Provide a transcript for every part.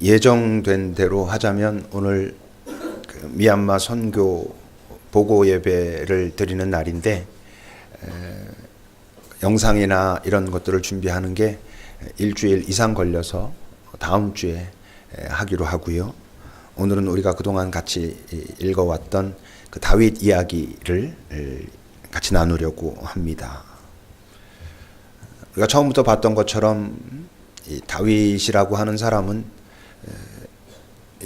예정된 대로 하자면 오늘 그 미얀마 선교 보고 예배를 드리는 날인데 영상이나 이런 것들을 준비하는 게 일주일 이상 걸려서 다음 주에 하기로 하고요. 오늘은 우리가 그동안 같이 읽어왔던 그 다윗 이야기를 같이 나누려고 합니다. 우리가 처음부터 봤던 것처럼 이 다윗이라고 하는 사람은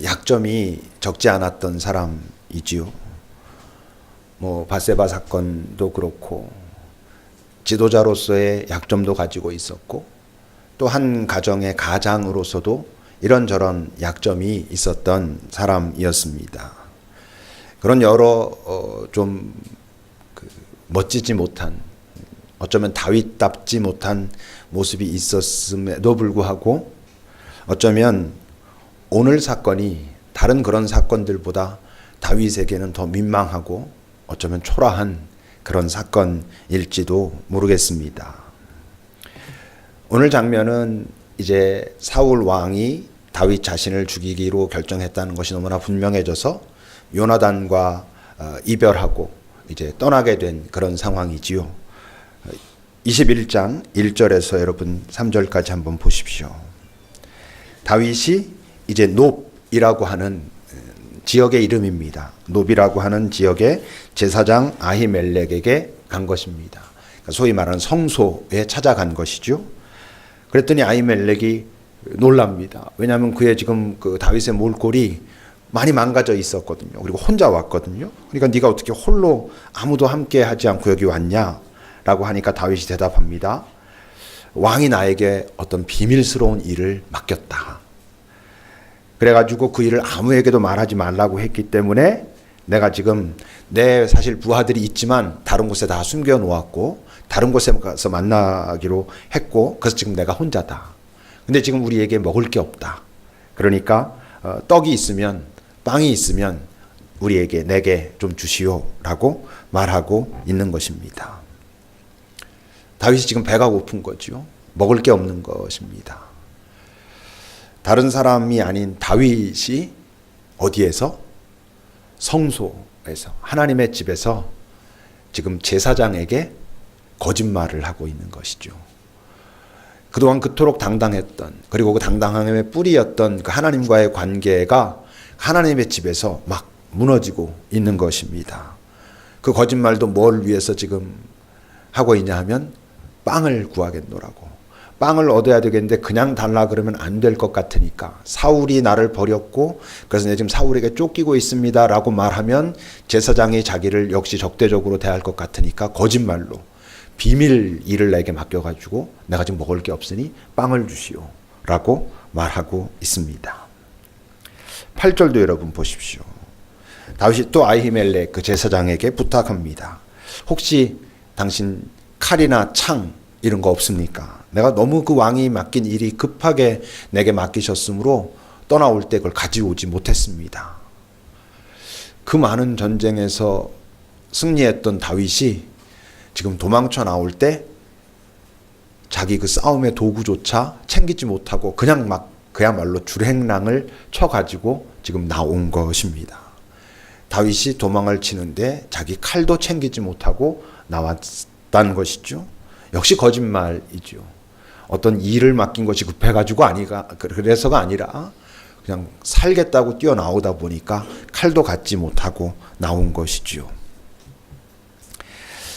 약점이 적지 않았던 사람이지요. 뭐 밧세바 사건도 그렇고 지도자로서의 약점도 가지고 있었고 또 한 가정의 가장으로서도 이런저런 약점이 있었던 사람이었습니다. 그런 여러 좀 멋지지 못한, 어쩌면 다윗답지 못한 모습이 있었음에도 불구하고 어쩌면 오늘 사건이 다른 그런 사건들보다 다윗에게는 더 민망하고 어쩌면 초라한 그런 사건일지도 모르겠습니다. 오늘 장면은 이제 사울 왕이 다윗 자신을 죽이기로 결정했다는 것이 너무나 분명해져서 요나단과 이별하고 이제 떠나게 된 그런 상황이지요. 21장 1절에서 여러분 3절까지 한번 보십시오. 다윗이 이제 놉이라고 하는 지역의 이름입니다. 놉이라고 하는 지역의 제사장 아히멜렉에게 간 것입니다. 소위 말하는 성소에 찾아간 것이죠. 그랬더니 아히멜렉이 놀랍니다. 왜냐하면 그의 지금 그 다윗의 몰골이 많이 망가져 있었거든요. 그리고 혼자 왔거든요. 그러니까 네가 어떻게 홀로 아무도 함께 하지 않고 여기 왔냐? 라고 하니까 다윗이 대답합니다. 왕이 나에게 어떤 비밀스러운 일을 맡겼다. 그래가지고 그 일을 아무에게도 말하지 말라고 했기 때문에 내가 지금 내 사실 부하들이 있지만 다른 곳에 다 숨겨놓았고 다른 곳에 가서 만나기로 했고 그래서 지금 내가 혼자다. 근데 지금 우리에게 먹을 게 없다. 그러니까 떡이 있으면 빵이 있으면 우리에게 내게 좀 주시오라고 말하고 있는 것입니다. 다윗이 지금 배가 고픈 거죠. 먹을 게 없는 것입니다. 다른 사람이 아닌 다윗이 어디에서? 성소에서, 하나님의 집에서 지금 제사장에게 거짓말을 하고 있는 것이죠. 그동안 그토록 당당했던, 그리고 그 당당함의 뿌리였던 그 하나님과의 관계가 하나님의 집에서 막 무너지고 있는 것입니다. 그 거짓말도 뭘 위해서 지금 하고 있냐 하면 빵을 구하겠노라고. 빵을 얻어야 되겠는데 그냥 달라 그러면 안 될 것 같으니까 사울이 나를 버렸고 그래서 내가 지금 사울에게 쫓기고 있습니다 라고 말하면 제사장이 자기를 역시 적대적으로 대할 것 같으니까 거짓말로 비밀 일을 내게 맡겨가지고 내가 지금 먹을 게 없으니 빵을 주시오 라고 말하고 있습니다. 8절도 여러분 보십시오. 다윗이 또 아히멜렉 그 제사장에게 부탁합니다. 혹시 당신 칼이나 창 이런 거 없습니까? 내가 너무 그 왕이 맡긴 일이 급하게 내게 맡기셨으므로 떠나올 때 그걸 가져오지 못했습니다. 그 많은 전쟁에서 승리했던 다윗이 지금 도망쳐 나올 때 자기 그 싸움의 도구조차 챙기지 못하고 그냥 막 그야말로 줄행랑을 쳐가지고 지금 나온 것입니다. 다윗이 도망을 치는데 자기 칼도 챙기지 못하고 나왔다는 것이죠. 역시 거짓말이죠. 어떤 일을 맡긴 것이 급해가지고 그래서가 아니라 그냥 살겠다고 뛰어나오다 보니까 칼도 갖지 못하고 나온 것이지요.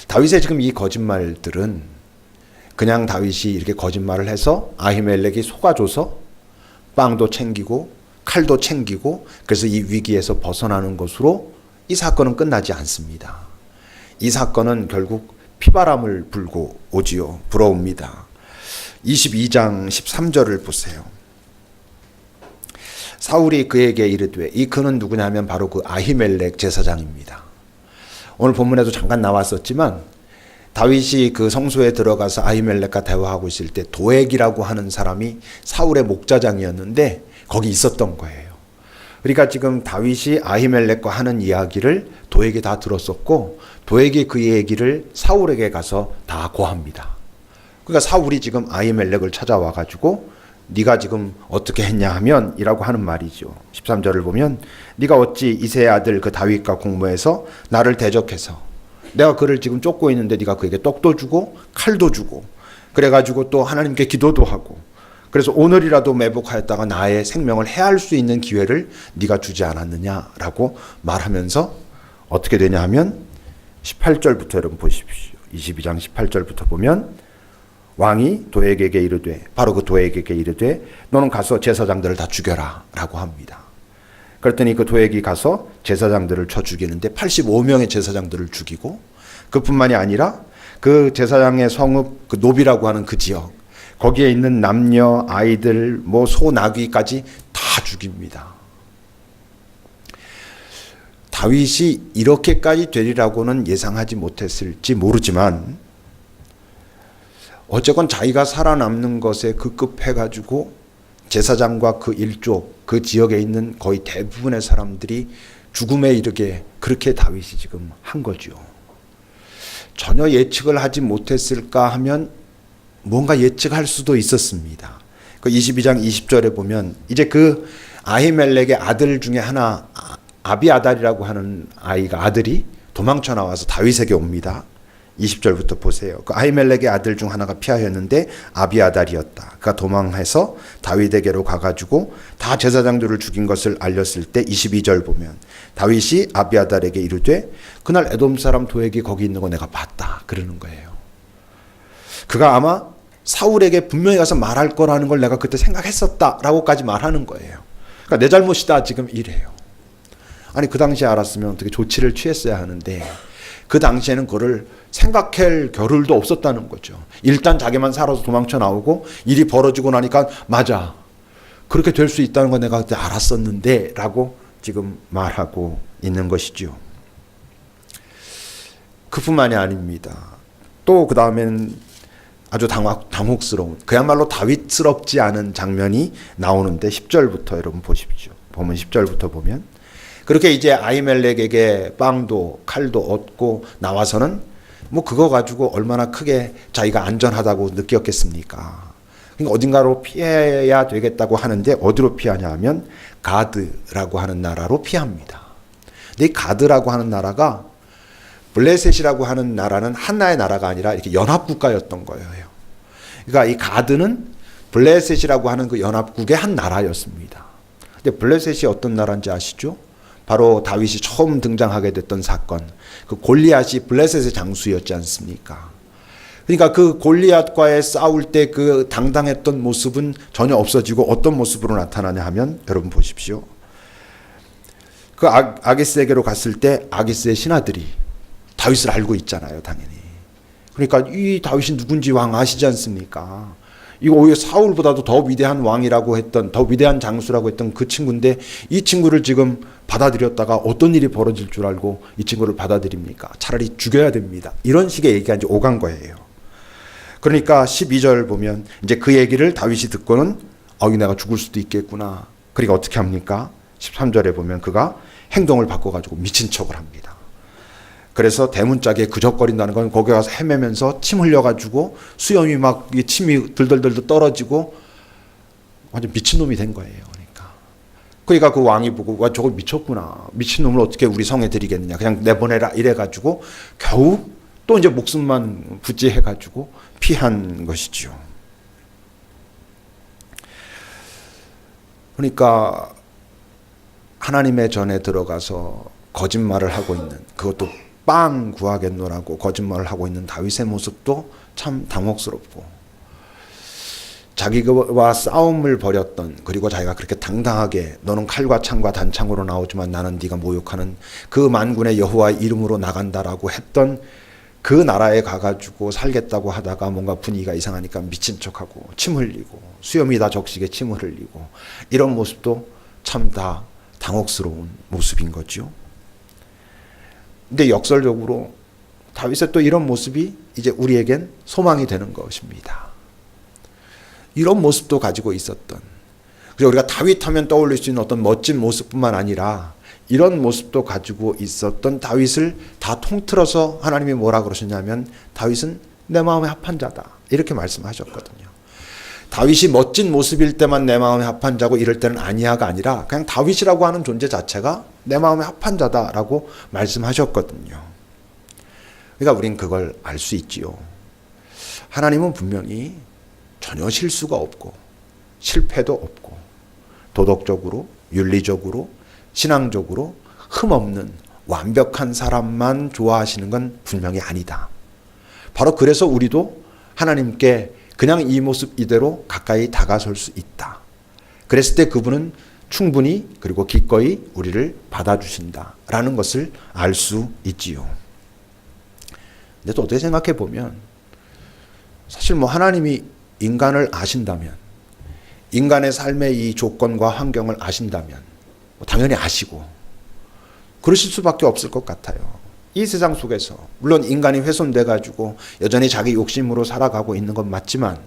다윗의 지금 이 거짓말들은 그냥 다윗이 이렇게 거짓말을 해서 아히멜렉이 속아줘서 빵도 챙기고 칼도 챙기고 그래서 이 위기에서 벗어나는 것으로 이 사건은 끝나지 않습니다. 이 사건은 결국 피바람을 불고 오지요. 불어옵니다. 22장 13절을 보세요. 사울이 그에게 이르되 이 그는 누구냐면 바로 그 아히멜렉 제사장입니다. 오늘 본문에도 잠깐 나왔었지만 다윗이 그 성소에 들어가서 아히멜렉과 대화하고 있을 때 도액이라고 하는 사람이 사울의 목자장이었는데 거기 있었던 거예요. 그러니까 지금 다윗이 아히멜렉과 하는 이야기를 도액이 다 들었었고 도액이 그 얘기를 사울에게 가서 다 고합니다. 그러니까 사울이 지금 아히멜렉을 찾아와 가지고 네가 지금 어떻게 했냐 하면 이라고 하는 말이죠. 13절을 보면 네가 어찌 이새의 아들 그 다윗과 공모해서 나를 대적해서 내가 그를 지금 쫓고 있는데 네가 그에게 떡도 주고 칼도 주고 그래가지고 또 하나님께 기도도 하고 그래서 오늘이라도 매복하였다가 나의 생명을 해할 수 있는 기회를 네가 주지 않았느냐라고 말하면서 어떻게 되냐 하면 18절부터 여러분 보십시오. 22장 18절부터 보면 왕이 도액에게 이르되 바로 그 도액에게 이르되 너는 가서 제사장들을 다 죽여라 라고 합니다. 그랬더니 그 도액이 가서 제사장들을 쳐 죽이는데 85명의 제사장들을 죽이고 그뿐만이 아니라 그 제사장의 성읍 그 노비라고 하는 그 지역 거기에 있는 남녀 아이들 뭐 소 나귀까지 다 죽입니다. 다윗이 이렇게까지 되리라고는 예상하지 못했을지 모르지만 어쨌건 자기가 살아남는 것에 급급해가지고 제사장과 그 일족 그 지역에 있는 거의 대부분의 사람들이 죽음에 이르게 그렇게 다윗이 지금 한 거죠. 전혀 예측을 하지 못했을까 하면 뭔가 예측할 수도 있었습니다. 그 22장 20절에 보면 이제 그 아히멜렉의 아들 중에 하나 아비아달이라고 하는 아들이 도망쳐 나와서 다윗에게 옵니다. 20절부터 보세요. 그 아히멜렉의 아들 중 하나가 피하였는데 아비아달이었다. 그가 도망해서 다윗에게로 가가지고 다 제사장들을 죽인 것을 알렸을 때 22절 보면 다윗이 아비아달에게 이르되 그날 에돔 사람 도액이 거기 있는 거 내가 봤다. 그러는 거예요. 그가 아마 사울에게 분명히 가서 말할 거라는 걸 내가 그때 생각했었다라고까지 말하는 거예요. 그러니까 내 잘못이다 지금 이래요. 아니 그 당시에 알았으면 어떻게 조치를 취했어야 하는데 그 당시에는 그거를 생각할 겨를도 없었다는 거죠. 일단 자기만 살아서 도망쳐 나오고 일이 벌어지고 나니까 맞아. 그렇게 될 수 있다는 건 내가 그때 알았었는데 라고 지금 말하고 있는 것이죠. 그뿐만이 아닙니다. 또 그 다음에는 아주 당혹스러운 그야말로 다윗스럽지 않은 장면이 나오는데 10절부터 여러분 보십시오. 보면 10절부터 보면 그렇게 이제 아히멜렉에게 빵도 칼도 얻고 나와서는 뭐 그거 가지고 얼마나 크게 자기가 안전하다고 느꼈겠습니까? 그러니까 어딘가로 피해야 되겠다고 하는데 어디로 피하냐 하면 가드라고 하는 나라로 피합니다. 근데 이 가드라고 하는 나라가 블레셋이라고 하는 나라는 하나의 나라가 아니라 이렇게 연합국가였던 거예요. 그러니까 이 가드는 블레셋이라고 하는 그 연합국의 한 나라였습니다. 근데 블레셋이 어떤 나라인지 아시죠? 바로 다윗이 처음 등장하게 됐던 사건, 그 골리앗이 블레셋의 장수였지 않습니까? 그러니까 그 골리앗과의 싸울 때 그 당당했던 모습은 전혀 없어지고 어떤 모습으로 나타나냐 하면 여러분 보십시오. 그 아기스에게로 갔을 때 아기스의 신하들이 다윗을 알고 있잖아요, 당연히. 그러니까 이 다윗이 누군지 왕 아시지 않습니까? 이거 오히려 사울보다도 더 위대한 왕이라고 했던, 더 위대한 장수라고 했던 그 친구인데 이 친구를 지금 받아들였다가 어떤 일이 벌어질 줄 알고 이 친구를 받아들입니까? 차라리 죽여야 됩니다. 이런 식의 얘기가 이제 오간 거예요. 그러니까 12절 보면 이제 그 얘기를 다윗이 듣고는 내가 죽을 수도 있겠구나. 그러니까 어떻게 합니까? 13절에 보면 그가 행동을 바꿔가지고 미친 척을 합니다. 그래서 대문짝에 그적거린다는 건 거기 가서 헤매면서 침 흘려가지고 수염이 막 침이 들들들 떨어지고 완전 미친놈이 된 거예요. 그러니까 그 왕이 보고 와 저거 미쳤구나. 미친놈을 어떻게 우리 성에 들이겠느냐. 그냥 내보내라 이래가지고 겨우 또 이제 목숨만 부지해가지고 피한 것이죠. 그러니까 하나님의 전에 들어가서 거짓말을 하고 있는 그것도 빵 구하겠노라고 거짓말을 하고 있는 다윗의 모습도 참 당혹스럽고 자기와 싸움을 벌였던 그리고 자기가 그렇게 당당하게 너는 칼과 창과 단창으로 나오지만 나는 네가 모욕하는 그 만군의 여호와의 이름으로 나간다라고 했던 그 나라에 가가지고 살겠다고 하다가 뭔가 분위기가 이상하니까 미친 척하고 침 흘리고 수염이 다 적시게 침을 흘리고 이런 모습도 참 다 당혹스러운 모습인 거죠. 근데 역설적으로 다윗의 또 이런 모습이 이제 우리에겐 소망이 되는 것입니다. 이런 모습도 가지고 있었던, 그래서 우리가 다윗 하면 떠올릴 수 있는 어떤 멋진 모습뿐만 아니라 이런 모습도 가지고 있었던 다윗을 다 통틀어서 하나님이 뭐라 그러셨냐면 다윗은 내 마음에 합한 자다 이렇게 말씀하셨거든요. 다윗이 멋진 모습일 때만 내 마음에 합한 자고 이럴 때는 아니야가 아니라 그냥 다윗이라고 하는 존재 자체가 내 마음에 합한 자다라고 말씀하셨거든요. 그러니까 우린 그걸 알 수 있지요. 하나님은 분명히 전혀 실수가 없고 실패도 없고 도덕적으로 윤리적으로 신앙적으로 흠없는 완벽한 사람만 좋아하시는 건 분명히 아니다. 바로 그래서 우리도 하나님께 그냥 이 모습 이대로 가까이 다가설 수 있다. 그랬을 때 그분은 충분히 그리고 기꺼이 우리를 받아주신다라는 것을 알 수 있지요. 근데 또 어떻게 생각해 보면 사실 뭐 하나님이 인간을 아신다면 인간의 삶의 이 조건과 환경을 아신다면 당연히 아시고 그러실 수밖에 없을 것 같아요. 이 세상 속에서 물론 인간이 훼손돼 가지고 여전히 자기 욕심으로 살아가고 있는 건 맞지만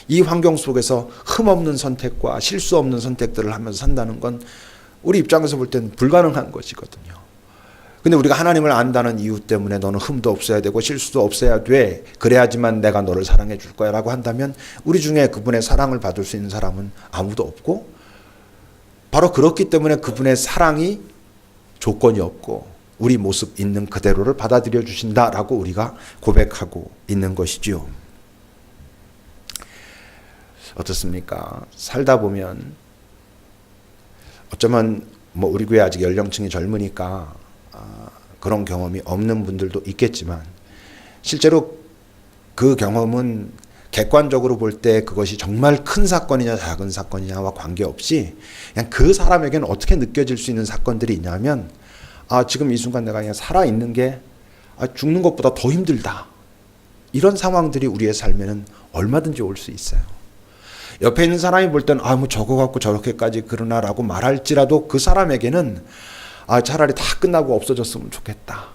이 환경 속에서 흠없는 선택과 실수 없는 선택들을 하면서 산다는 건 우리 입장에서 볼 때는 불가능한 것이거든요. 근데 우리가 하나님을 안다는 이유 때문에 너는 흠도 없어야 되고 실수도 없어야 돼. 그래야지만 내가 너를 사랑해 줄 거야 라고 한다면 우리 중에 그분의 사랑을 받을 수 있는 사람은 아무도 없고 바로 그렇기 때문에 그분의 사랑이 조건이 없고 우리 모습 있는 그대로를 받아들여 주신다라고 우리가 고백하고 있는 것이지요. 어떻습니까? 살다 보면 어쩌면 뭐 우리 교회 아직 연령층이 젊으니까 그런 경험이 없는 분들도 있겠지만 실제로 그 경험은 객관적으로 볼 때 그것이 정말 큰 사건이냐 작은 사건이냐와 관계없이 그냥 그 사람에게는 어떻게 느껴질 수 있는 사건들이 있냐면 지금 이 순간 내가 그냥 살아있는 게 죽는 것보다 더 힘들다. 이런 상황들이 우리의 삶에는 얼마든지 올 수 있어요. 옆에 있는 사람이 볼 때는 뭐 저거 갖고 저렇게까지 그러나라고 말할지라도 그 사람에게는 차라리 다 끝나고 없어졌으면 좋겠다.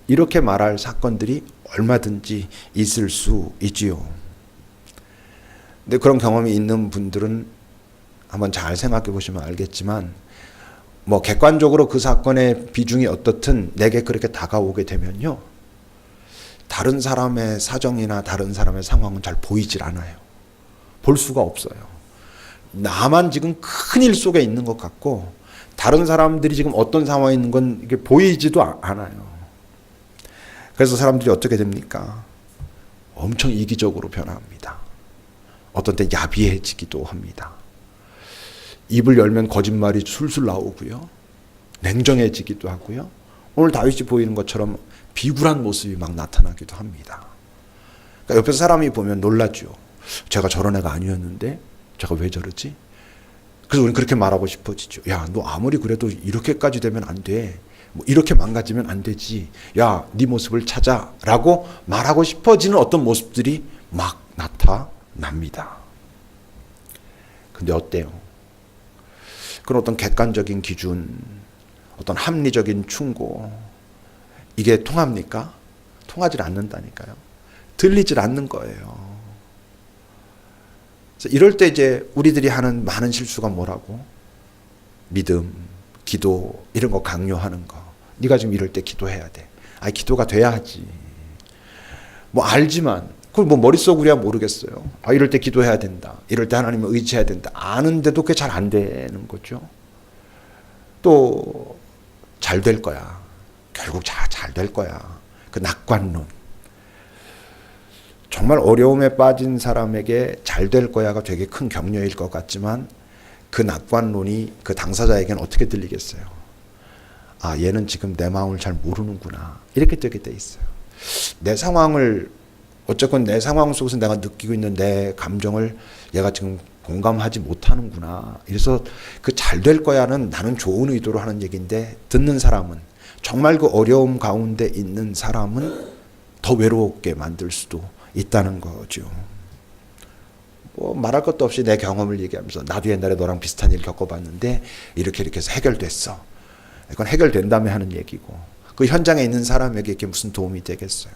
이렇게 말할 사건들이 얼마든지 있을 수 있지요. 근데 그런 경험이 있는 분들은 한번 잘 생각해 보시면 알겠지만 뭐 객관적으로 그 사건의 비중이 어떻든 내게 그렇게 다가오게 되면요. 다른 사람의 사정이나 다른 사람의 상황은 잘 보이질 않아요. 볼 수가 없어요. 나만 지금 큰일 속에 있는 것 같고 다른 사람들이 지금 어떤 상황에 있는 건 이게 보이지도 않아요. 그래서 사람들이 어떻게 됩니까? 엄청 이기적으로 변합니다. 어떤 때 야비해지기도 합니다. 입을 열면 거짓말이 술술 나오고요. 냉정해지기도 하고요. 오늘 다윗이 보이는 것처럼 비굴한 모습이 막 나타나기도 합니다. 그러니까 옆에서 사람이 보면 놀라죠. 제가 저런 애가 아니었는데 제가 왜 저러지? 그래서 우리는 그렇게 말하고 싶어지죠. 야, 너 아무리 그래도 이렇게까지 되면 안 돼. 뭐 이렇게 망가지면 안 되지. 야, 네 모습을 찾아라고 말하고 싶어지는 어떤 모습들이 막 나타납니다. 근데 어때요? 그런 어떤 객관적인 기준, 어떤 합리적인 충고, 이게 통합니까? 통하지 않는다니까요. 들리질 않는 거예요. 그래서 이럴 때 이제 우리들이 하는 많은 실수가 뭐라고? 믿음, 기도 이런 거 강요하는 거. 네가 지금 이럴 때 기도해야 돼. 기도가 돼야 하지. 뭐 알지만 그걸 뭐 머릿속으로야 모르겠어요. 이럴 때 기도해야 된다. 이럴 때 하나님을 의지해야 된다. 아는데도 그게 잘 안 되는 거죠. 또 잘 될 거야. 결국 잘 될 거야. 그 낙관론. 정말 어려움에 빠진 사람에게 잘 될 거야가 되게 큰 격려일 것 같지만 그 낙관론이 그 당사자에게는 어떻게 들리겠어요? 얘는 지금 내 마음을 잘 모르는구나. 이렇게 되게 돼 있어요. 내 상황을 어쨌건 내 상황 속에서 내가 느끼고 있는 내 감정을 얘가 지금 공감하지 못하는구나. 그래서 그 잘 될 거야는 나는 좋은 의도로 하는 얘기인데 듣는 사람은 정말 그 어려움 가운데 있는 사람은 더 외롭게 만들 수도 있다는 거죠. 뭐 말할 것도 없이 내 경험을 얘기하면서 나도 옛날에 너랑 비슷한 일 겪어봤는데 이렇게 해서 해결됐어. 이건 해결된다며 하는 얘기고 그 현장에 있는 사람에게 이게 무슨 도움이 되겠어요.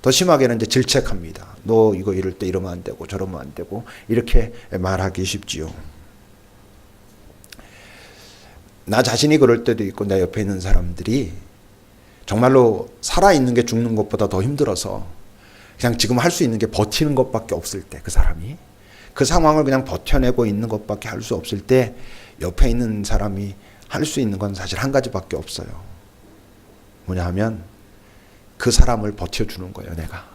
더 심하게는 이제 질책합니다. 너 이거 이럴 때 이러면 안 되고 저러면 안 되고 이렇게 말하기 쉽지요. 나 자신이 그럴 때도 있고 내 옆에 있는 사람들이 정말로 살아있는 게 죽는 것보다 더 힘들어서 그냥 지금 할 수 있는 게 버티는 것밖에 없을 때 그 사람이 그 상황을 그냥 버텨내고 있는 것밖에 할 수 없을 때 옆에 있는 사람이 할 수 있는 건 사실 한 가지밖에 없어요. 뭐냐 하면 그 사람을 버텨주는 거예요. 내가.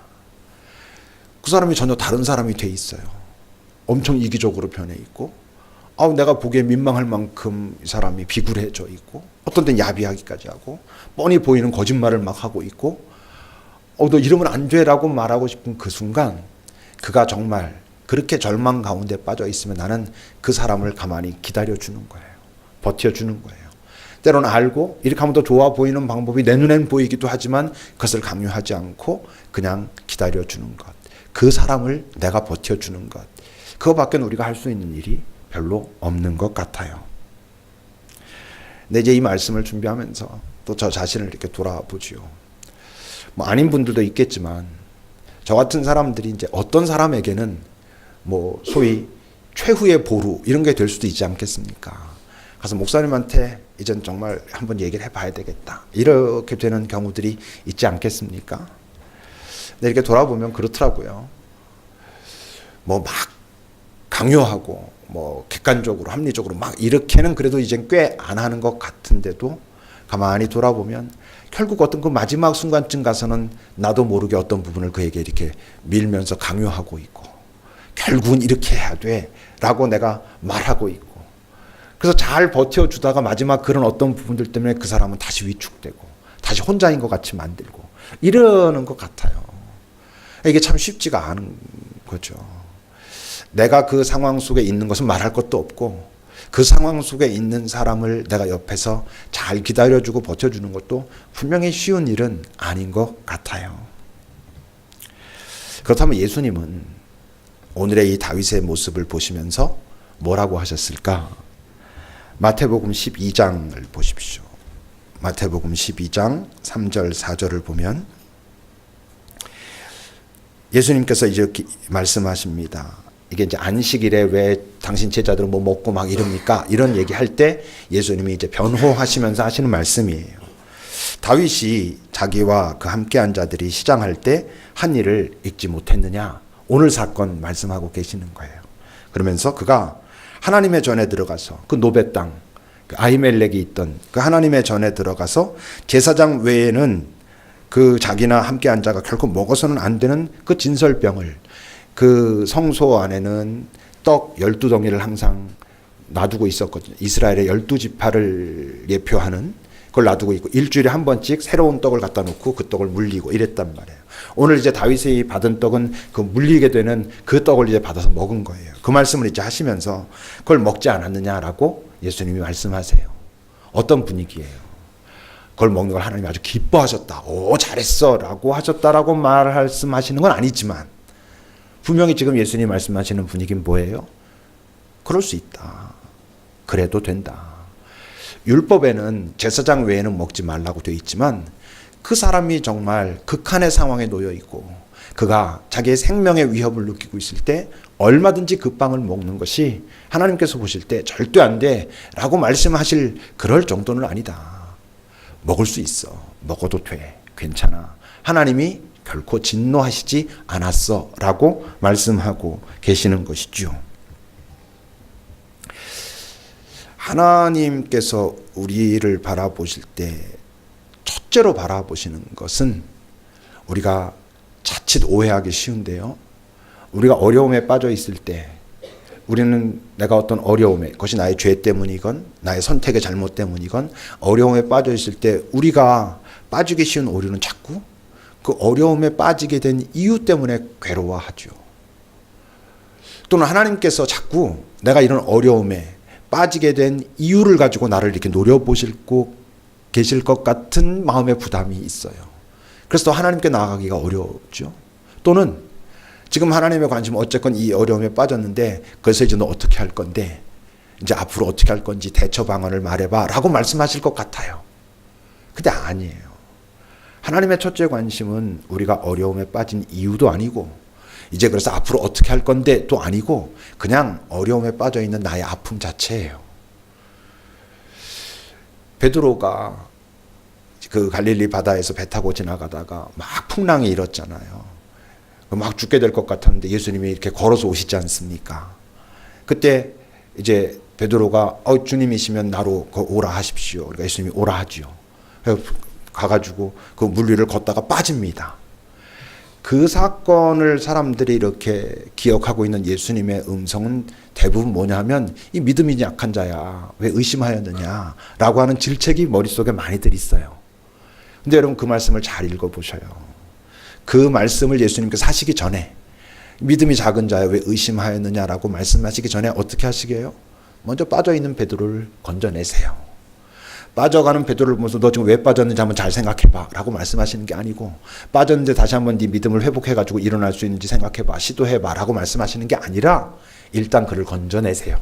그 사람이 전혀 다른 사람이 돼 있어요. 엄청 이기적으로 변해 있고 내가 보기에 민망할 만큼 이 사람이 비굴해져 있고 어떤 때는 야비하기까지 하고 뻔히 보이는 거짓말을 막 하고 있고 너 이러면 안 돼라고 말하고 싶은 그 순간 그가 정말 그렇게 절망 가운데 빠져 있으면 나는 그 사람을 가만히 기다려주는 거예요. 버텨주는 거예요. 때로는 알고 이렇게 하면 더 좋아 보이는 방법이 내 눈엔 보이기도 하지만 그것을 강요하지 않고 그냥 기다려주는 것. 그 사람을 내가 버텨주는 것. 그거밖에 우리가 할 수 있는 일이 별로 없는 것 같아요. 근데 이제 이 말씀을 준비하면서 또 저 자신을 이렇게 돌아보지요. 뭐 아닌 분들도 있겠지만 저 같은 사람들이 이제 어떤 사람에게는 뭐 소위 최후의 보루 이런 게 될 수도 있지 않겠습니까? 가서 목사님한테 이젠 정말 한번 얘기를 해봐야 되겠다. 이렇게 되는 경우들이 있지 않겠습니까? 근데 이렇게 돌아보면 그렇더라고요. 뭐 막 강요하고 뭐 객관적으로 합리적으로 막 이렇게는 그래도 이젠 꽤 안 하는 것 같은데도 가만히 돌아보면 결국 어떤 그 마지막 순간쯤 가서는 나도 모르게 어떤 부분을 그에게 이렇게 밀면서 강요하고 있고 결국은 이렇게 해야 돼 라고 내가 말하고 있고 그래서 잘 버텨주다가 마지막 그런 어떤 부분들 때문에 그 사람은 다시 위축되고 다시 혼자인 것 같이 만들고 이러는 것 같아요. 이게 참 쉽지가 않은 거죠. 내가 그 상황 속에 있는 것은 말할 것도 없고 그 상황 속에 있는 사람을 내가 옆에서 잘 기다려주고 버텨주는 것도 분명히 쉬운 일은 아닌 것 같아요. 그렇다면 예수님은 오늘의 이 다윗의 모습을 보시면서 뭐라고 하셨을까? 마태복음 12장을 보십시오. 마태복음 12장 3절 4절을 보면 예수님께서 이렇게 말씀하십니다. 이게 이제 안식일에 왜 당신 제자들은 뭐 먹고 막 이럽니까? 이런 얘기할 때 예수님이 이제 변호하시면서 하시는 말씀이에요. 다윗이 자기와 그 함께한 자들이 시장할 때 한 일을 잊지 못했느냐? 오늘 사건 말씀하고 계시는 거예요. 그러면서 그가 하나님의 전에 들어가서 그 노베 땅, 그 아히멜렉이 있던 그 하나님의 전에 들어가서 제사장 외에는 그 자기나 함께한 자가 결코 먹어서는 안 되는 그 진설병을 그 성소 안에는 떡 12덩이를 항상 놔두고 있었거든요. 이스라엘의 12지파를 예표하는 그걸 놔두고 있고 일주일에 한 번씩 새로운 떡을 갖다 놓고 그 떡을 물리고 이랬단 말이에요. 오늘 이제 다윗이 받은 떡은 그 물리게 되는 그 떡을 이제 받아서 먹은 거예요. 그 말씀을 이제 하시면서 그걸 먹지 않았느냐라고 예수님이 말씀하세요. 어떤 분위기예요? 그걸 먹는 걸 하나님이 아주 기뻐하셨다. 오, 잘했어 라고 하셨다라고 말씀하시는 건 아니지만 분명히 지금 예수님이 말씀하시는 분위기는 뭐예요? 그럴 수 있다. 그래도 된다. 율법에는 제사장 외에는 먹지 말라고 되어 있지만 그 사람이 정말 극한의 상황에 놓여 있고 그가 자기의 생명의 위협을 느끼고 있을 때 얼마든지 그 빵을 먹는 것이 하나님께서 보실 때 절대 안 돼 라고 말씀하실 그럴 정도는 아니다. 먹을 수 있어. 먹어도 돼. 괜찮아. 하나님이 결코 진노하시지 않았어 라고 말씀하고 계시는 것이죠. 하나님께서 우리를 바라보실 때 첫째로 바라보시는 것은 우리가 자칫 오해하기 쉬운데요. 우리가 어려움에 빠져 있을 때 우리는 내가 어떤 어려움에 그것이 나의 죄 때문이건 나의 선택의 잘못 때문이건 어려움에 빠져 있을 때 우리가 빠지기 쉬운 오류는 자꾸 그 어려움에 빠지게 된 이유 때문에 괴로워하죠. 또는 하나님께서 자꾸 내가 이런 어려움에 빠지게 된 이유를 가지고 나를 이렇게 노려보시고 계실 것 같은 마음의 부담이 있어요. 그래서 또 하나님께 나아가기가 어렵죠. 또는 지금 하나님의 관심은 어쨌건 이 어려움에 빠졌는데 그래서 이제 너 어떻게 할 건데 이제 앞으로 어떻게 할 건지 대처 방안을 말해봐 라고 말씀하실 것 같아요. 근데 아니에요. 하나님의 첫째 관심은 우리가 어려움에 빠진 이유도 아니고 이제 그래서 앞으로 어떻게 할 건데 또 아니고 그냥 어려움에 빠져 있는 나의 아픔 자체예요. 베드로가 그 갈릴리 바다에서 배 타고 지나가다가 막 풍랑이 일었잖아요. 막 죽게 될 것 같았는데 예수님이 이렇게 걸어서 오시지 않습니까? 그때 이제 베드로가 주님이시면 나로 오라 하십시오. 그러니까 예수님이 오라 하지요. 가가지고 그 물 위를 걷다가 빠집니다. 그 사건을 사람들이 이렇게 기억하고 있는 예수님의 음성은 대부분 뭐냐면 이 믿음이 약한 자야 왜 의심하였느냐 라고 하는 질책이 머릿속에 많이들 있어요. 근데 여러분 그 말씀을 잘 읽어보셔요. 그 말씀을 예수님께서 하시기 전에 믿음이 작은 자야 왜 의심하였느냐라고 말씀하시기 전에 어떻게 하시게요? 먼저 빠져있는 베드로를 건져내세요. 빠져가는 베드로를 보면서 너 지금 왜 빠졌는지 한번 잘 생각해봐 라고 말씀하시는 게 아니고 빠졌는데 다시 한번 네 믿음을 회복해가지고 일어날 수 있는지 생각해봐 시도해봐 라고 말씀하시는 게 아니라 일단 그를 건져내세요.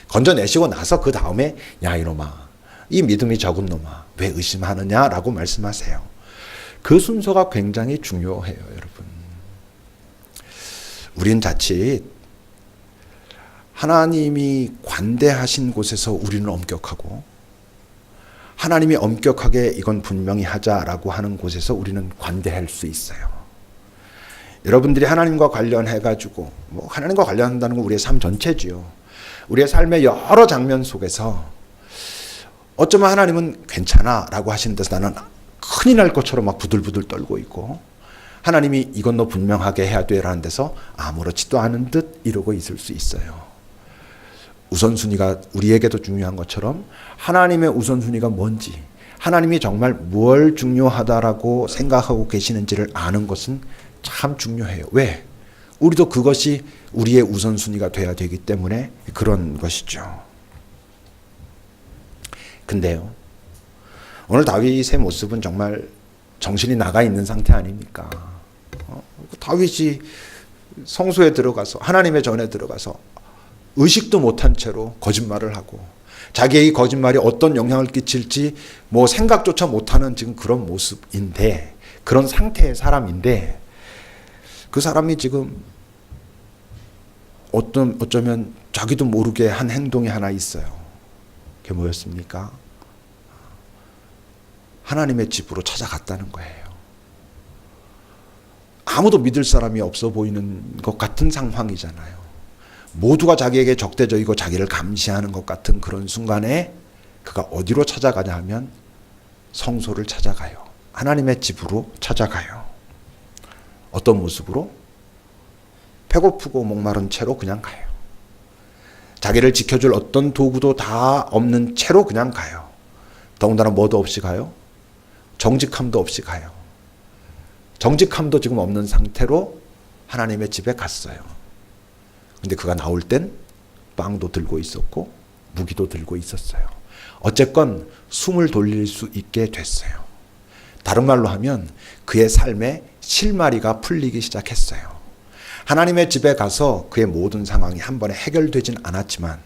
건져내시고 나서 그 다음에 야 이놈아 이 믿음이 적은 놈아 왜 의심하느냐 라고 말씀하세요. 그 순서가 굉장히 중요해요. 여러분 우린 자칫 하나님이 관대하신 곳에서 우리는 엄격하고 하나님이 엄격하게 이건 분명히 하자라고 하는 곳에서 우리는 관대할 수 있어요. 여러분들이 하나님과 관련해가지고 하나님과 관련한다는 건 우리의 삶 전체지요. 우리의 삶의 여러 장면 속에서 어쩌면 하나님은 괜찮아 라고 하시는 데서 나는 큰일 날 것처럼 막 부들부들 떨고 있고 하나님이 이건 너 분명하게 해야 돼 라는 데서 아무렇지도 않은 듯 이러고 있을 수 있어요. 우선순위가 우리에게도 중요한 것처럼 하나님의 우선순위가 뭔지 하나님이 정말 뭘 중요하다라고 생각하고 계시는지를 아는 것은 참 중요해요. 왜? 우리도 그것이 우리의 우선순위가 돼야 되기 때문에 그런 것이죠. 근데요 오늘 다윗의 모습은 정말 정신이 나가 있는 상태 아닙니까? 다윗이 성소에 들어가서 하나님의 전에 들어가서 의식도 못한 채로 거짓말을 하고 자기의 이 거짓말이 어떤 영향을 끼칠지 생각조차 못하는 지금 그런 모습인데 그런 상태의 사람인데 그 사람이 지금 어쩌면 자기도 모르게 한 행동이 하나 있어요. 그게 뭐였습니까? 하나님의 집으로 찾아갔다는 거예요. 아무도 믿을 사람이 없어 보이는 것 같은 상황이잖아요. 모두가 자기에게 적대적이고 자기를 감시하는 것 같은 그런 순간에 그가 어디로 찾아가냐 하면 성소를 찾아가요. 하나님의 집으로 찾아가요. 어떤 모습으로? 배고프고 목마른 채로 그냥 가요. 자기를 지켜줄 어떤 도구도 다 없는 채로 그냥 가요. 더군다나 뭐도 없이 가요? 정직함도 없이 가요. 정직함도 지금 없는 상태로 하나님의 집에 갔어요. 근데 그가 나올 땐 빵도 들고 있었고 무기도 들고 있었어요. 어쨌건 숨을 돌릴 수 있게 됐어요. 다른 말로 하면 그의 삶에 실마리가 풀리기 시작했어요. 하나님의 집에 가서 그의 모든 상황이 한 번에 해결되진 않았지만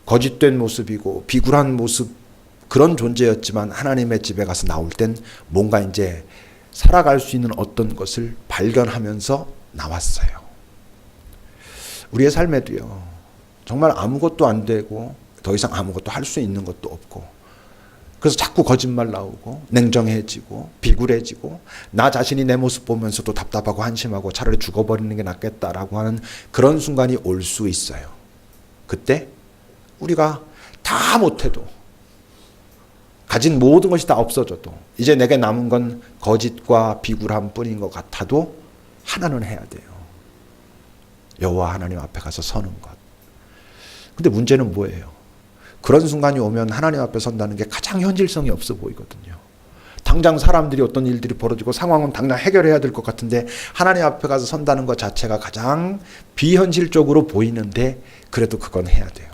거짓된 모습이고 비굴한 모습 그런 존재였지만 하나님의 집에 가서 나올 땐 뭔가 이제 살아갈 수 있는 어떤 것을 발견하면서 나왔어요. 우리의 삶에도요. 정말 아무것도 안 되고 더 이상 아무것도 할 수 있는 것도 없고 그래서 자꾸 거짓말 나오고 냉정해지고 비굴해지고 나 자신이 내 모습 보면서도 답답하고 한심하고 차라리 죽어버리는 게 낫겠다라고 하는 그런 순간이 올 수 있어요. 그때 우리가 다 못해도 가진 모든 것이 다 없어져도 이제 내게 남은 건 거짓과 비굴함 뿐인 것 같아도 하나는 해야 돼요. 여호와 하나님 앞에 가서 서는 것. 근데 문제는 뭐예요? 그런 순간이 오면 하나님 앞에 선다는 게 가장 현실성이 없어 보이거든요. 당장 사람들이 어떤 일들이 벌어지고 상황은 당장 해결해야 될 것 같은데 하나님 앞에 가서 선다는 것 자체가 가장 비현실적으로 보이는데 그래도 그건 해야 돼요.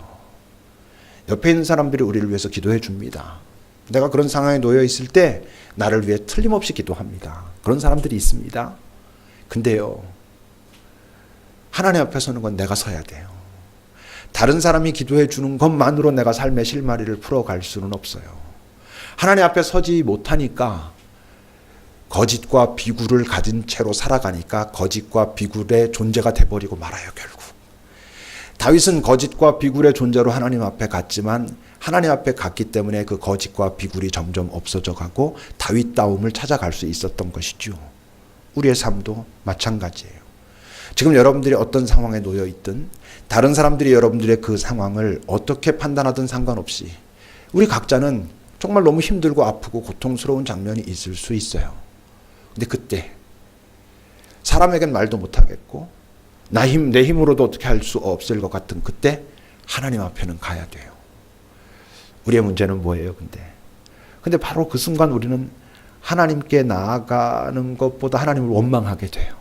옆에 있는 사람들이 우리를 위해서 기도해 줍니다. 내가 그런 상황에 놓여 있을 때 나를 위해 틀림없이 기도합니다. 그런 사람들이 있습니다. 근데요. 하나님 앞에 서는 건 내가 서야 돼요. 다른 사람이 기도해 주는 것만으로 내가 삶의 실마리를 풀어갈 수는 없어요. 하나님 앞에 서지 못하니까 거짓과 비굴을 가진 채로 살아가니까 거짓과 비굴의 존재가 돼버리고 말아요. 결국 다윗은 거짓과 비굴의 존재로 하나님 앞에 갔지만 하나님 앞에 갔기 때문에 그 거짓과 비굴이 점점 없어져 가고 다윗다움을 찾아갈 수 있었던 것이죠. 우리의 삶도 마찬가지예요. 지금 여러분들이 어떤 상황에 놓여 있든 다른 사람들이 여러분들의 그 상황을 어떻게 판단하든 상관없이 우리 각자는 정말 너무 힘들고 아프고 고통스러운 장면이 있을 수 있어요. 근데 그때 사람에겐 말도 못하겠고 내 힘으로도 어떻게 할 수 없을 것 같은 그때 하나님 앞에는 가야 돼요. 우리의 문제는 뭐예요, 근데 바로 그 순간 우리는 하나님께 나아가는 것보다 하나님을 원망하게 돼요.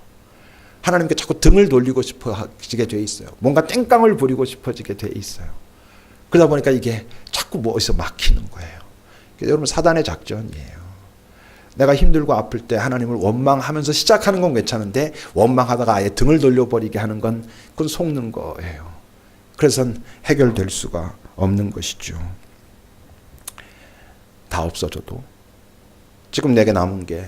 하나님께 자꾸 등을 돌리고 싶어지게 돼 있어요. 뭔가 땡깡을 부리고 싶어지게 돼 있어요. 그러다 보니까 이게 자꾸 어디서 막히는 거예요. 여러분, 사단의 작전이에요. 내가 힘들고 아플 때 하나님을 원망하면서 시작하는 건 괜찮은데 원망하다가 아예 등을 돌려버리게 하는 건 그건 속는 거예요. 그래서는 해결될 수가 없는 것이죠. 다 없어져도 지금 내게 남은 게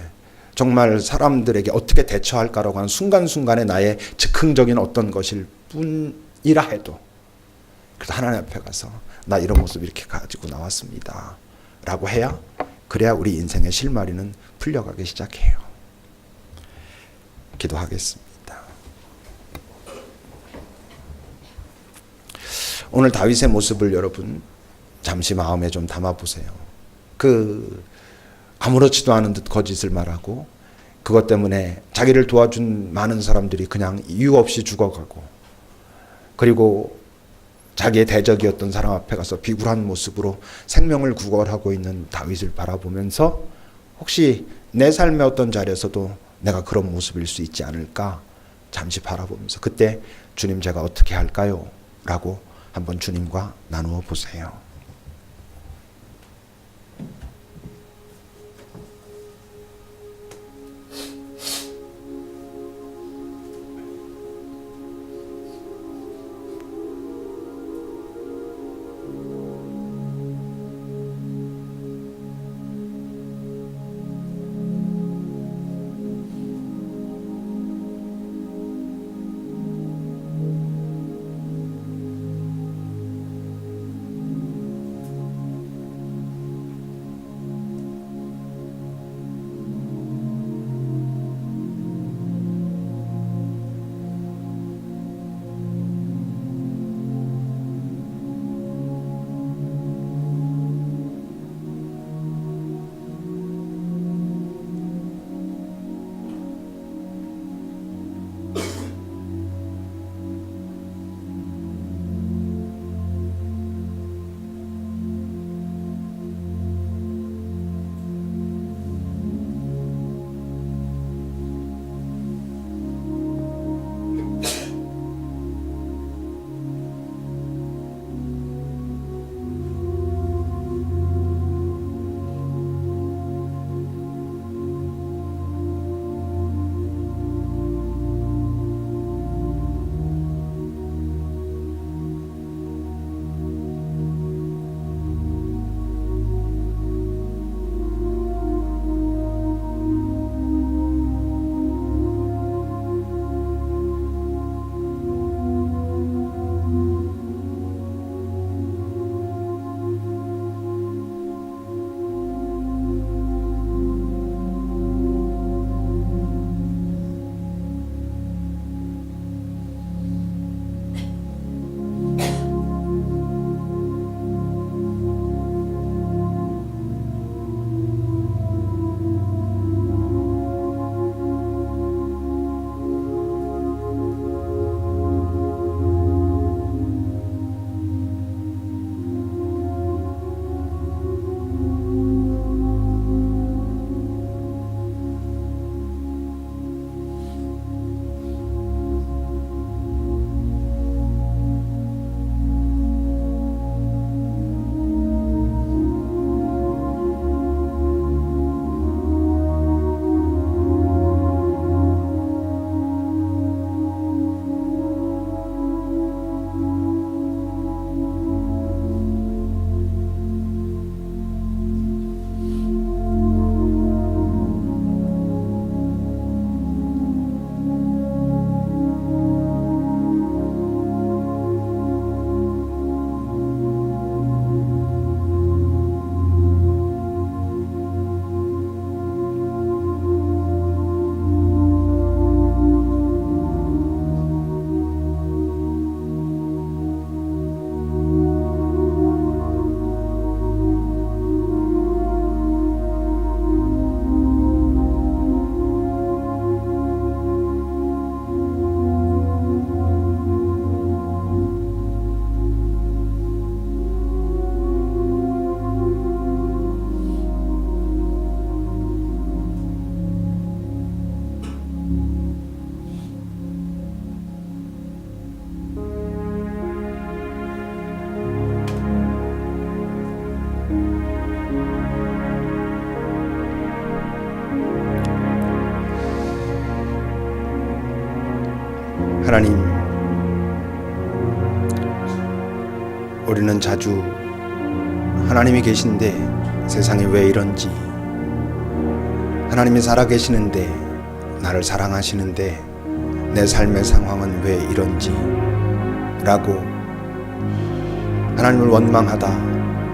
정말 사람들에게 어떻게 대처할까라고 하는 순간순간의 나의 즉흥적인 어떤 것일 뿐이라 해도 그래서 하나님 앞에 가서 나 이런 모습 이렇게 가지고 나왔습니다 라고 해야 그래야 우리 인생의 실마리는 풀려가기 시작해요. 기도하겠습니다. 오늘 다윗의 모습을 여러분 잠시 마음에 좀 담아보세요. 아무렇지도 않은 듯 거짓을 말하고 그것 때문에 자기를 도와준 많은 사람들이 그냥 이유 없이 죽어가고 그리고 자기의 대적이었던 사람 앞에 가서 비굴한 모습으로 생명을 구걸하고 있는 다윗을 바라보면서 혹시 내 삶의 어떤 자리에서도 내가 그런 모습일 수 있지 않을까 잠시 바라보면서 그때 주님 제가 어떻게 할까요? 라고 한번 주님과 나누어 보세요. 하나님, 우리는 자주 하나님이 계신데 세상이 왜 이런지, 하나님이 살아계시는데, 나를 사랑하시는데 내 삶의 상황은 왜 이런지 라고 하나님을 원망하다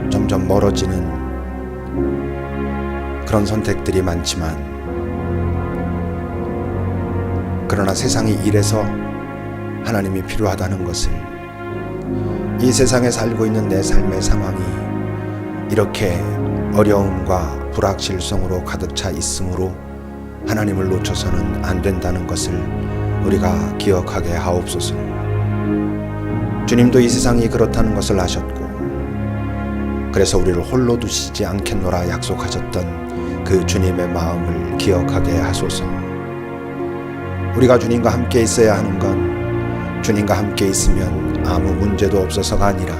점점 멀어지는 그런 선택들이 많지만, 그러나 세상이 이래서 하나님이 필요하다는 것을, 이 세상에 살고 있는 내 삶의 상황이 이렇게 어려움과 불확실성으로 가득 차 있으므로 하나님을 놓쳐서는 안 된다는 것을 우리가 기억하게 하옵소서. 주님도 이 세상이 그렇다는 것을 아셨고, 그래서 우리를 홀로 두시지 않겠노라 약속하셨던 그 주님의 마음을 기억하게 하소서. 우리가 주님과 함께 있어야 하는 건 주님과 함께 있으면 아무 문제도 없어서가 아니라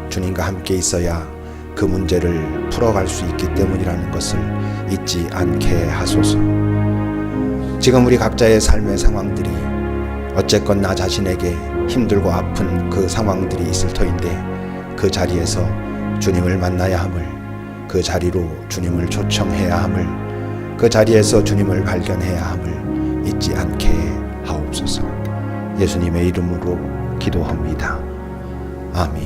주님과 함께 있어야 그 문제를 풀어갈 수 있기 때문이라는 것을 잊지 않게 하소서. 지금 우리 각자의 삶의 상황들이 어쨌건 나 자신에게 힘들고 아픈 그 상황들이 있을 터인데, 그 자리에서 주님을 만나야 함을, 그 자리로 주님을 초청해야 함을, 그 자리에서 주님을 발견해야 함을 잊지 않게 하옵소서. 예수님의 이름으로 기도합니다. 아멘.